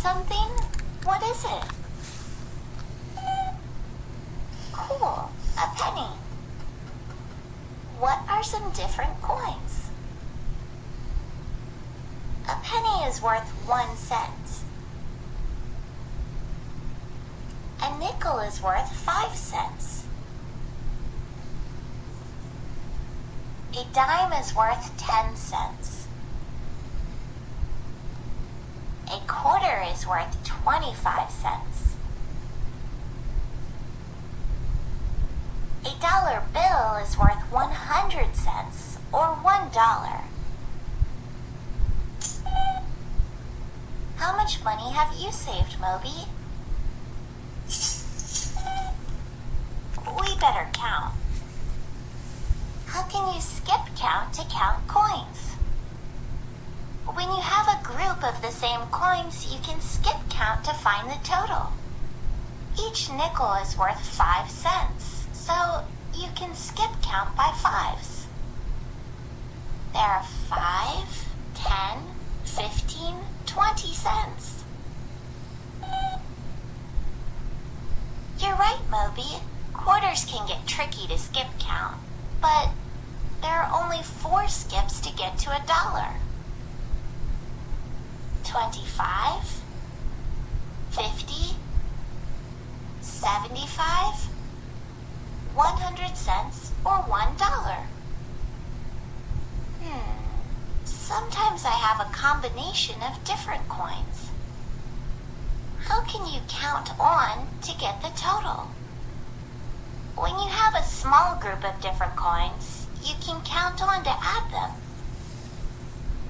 something? What is it? Cool, a penny. What are some different coins? A penny is worth 1 cent. A nickel is worth 5 cents. A dime is worth 10 cents. A quarter is worth 25 cents. A dollar bill is worth 100 cents or $1. How much money have you saved, Moby? We better count. How can you skip count to count coins? When you have a group of the same coins, you can skip count to find the total. Each nickel is worth 5 cents, so you can skip count by fives. There are 5, 10, 15, 20 cents. You're right, Moby. Quarters can get tricky to skip count, but there are only 4 skips to get to $1. 25, 50, 75, 100 cents, or $1. Sometimes I have a combination of different coins. How can you count on to get the total? When you have a small group of different coins, you can count on to add them.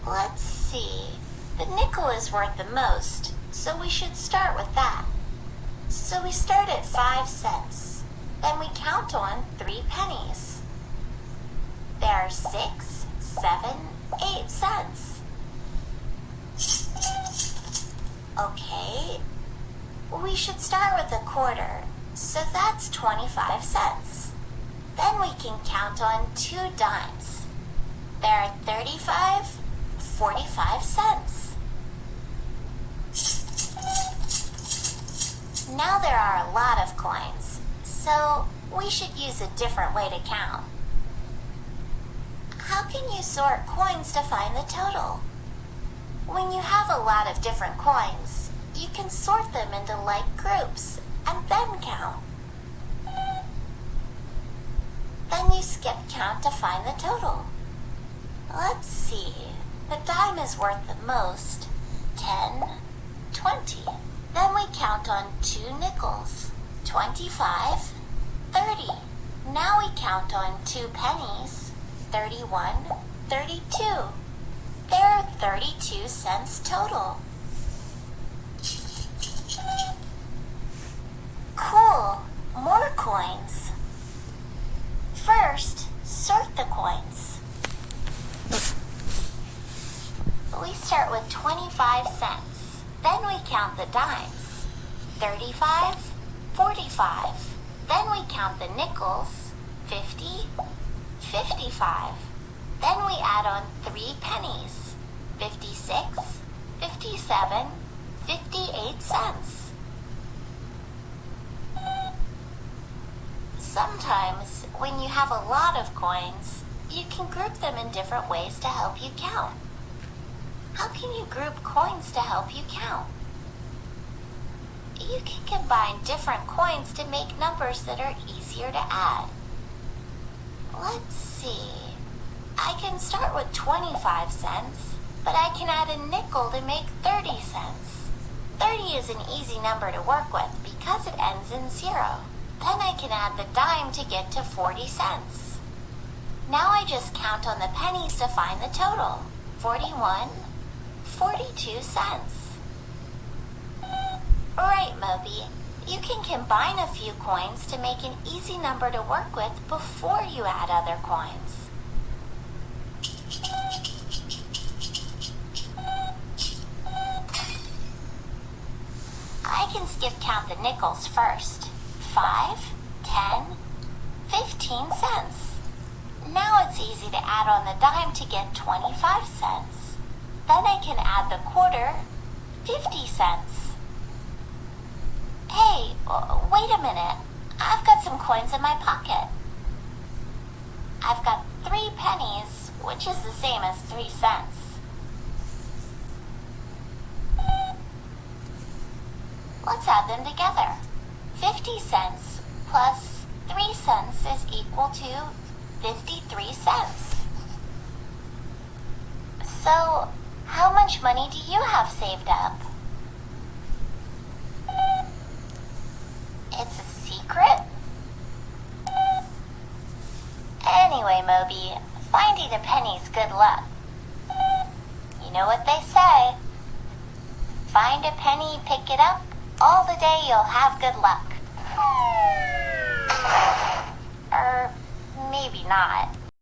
Let's see. The nickel is worth the most, so we should start with that. So we start at 5 cents. Then we count on 3 pennies. There are 6, 7, 8 cents. Okay, we should start with a quarter, so that's 25 cents. Then we can count on 2 dimes. There are 35, 45 cents. Now there are a lot of coins, so we should use a different way to count. How can you sort coins to find the total? When you have a lot of different coins, you can sort them into like groups and then count. Then you skip count to find the total. Let's see. The dime is worth the most, 10, 20. Then we count on 2 nickels, 25, 30. Now we count on 2 pennies, 31, 32. There are 32 cents total. Cool, more coins. First, sort the coins. We start with 25 cents. Then we count the dimes. 35, 45. Then we count the nickels. 50, 55. Then we add on 3 pennies. 56, 57, 58 cents. Sometimes, when you have a lot of coins, you can group them in different ways to help you count. How can you group coins to help you count? You can combine different coins to make numbers that are easier to add. Let's see. I can start with 25 cents, but I can add a nickel to make 30 cents. 30 is an easy number to work with because it ends in 0. Then I can add the dime to get to 40 cents. Now I just count on the pennies to find the total. 41, 42 cents. Right, Moby. You can combine a few coins to make an easy number to work with before you add other coins. I can skip count the nickels first. 5, 10, 15 cents. Now it's easy to add on the dime to get 25 cents. Then I can add the quarter, 50 cents. coins in my pocket. I've got 3 pennies, which is the same as 3 cents. Let's add them together. 50 cents plus 3 cents is equal to 53 cents. So, how much money do you have saved up? It's a secret? Anyway, Moby, finding a penny's good luck. You know what they say. Find a penny, pick it up, all the day you'll have good luck. Or maybe not.